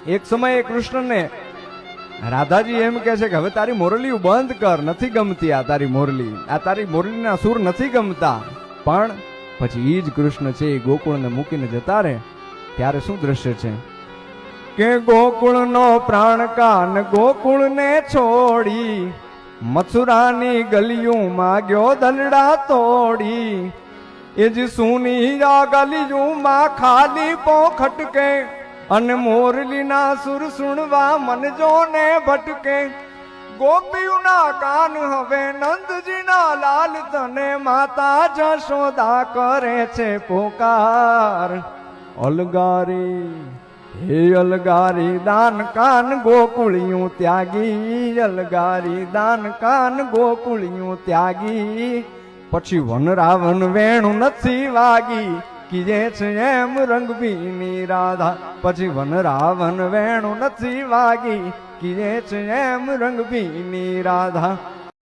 એક સમયે કૃષ્ણને રાધાજી એમ કહે છે કે હવે તારી મોરલી બંધ કર, નથી ગમતી આ તારી મોરલી, આ તારી મોરલીના સુર નથી ગમતા. પણ પછી ઈ જ કૃષ્ણ છે એ ગોકુળને મૂકીને જતા રહે ત્યારે શું દ્રશ્ય છે કે ગોકુળનો પ્રાણ કાન ગોકુળને છોડી મથુરાની ગલીઓમાં ગયો દલડા તોડી. એ જ સુની આ ગલીઓમાં ખાલી પોખટકે અને મોરલીના સુર સુણવા મન જોને ભટકે. ગોપીઓના કાન હવે નંદજીના લાલ તને માતા જશોદા કરે છે પોકાર. અલગારી હે અલગારી દાન કાન ગોકુળિયું ત્યાગી, અલગારી દાન કાન ગોકુળિયું ત્યાગી. પછી વન રાવણ વેણું નથી વાગી કીજે છે એમ રંગભીની રાધા. પછી વન રાવણ વેણું નથી વાગી કીજે છે એમ રંગભીની રાધા.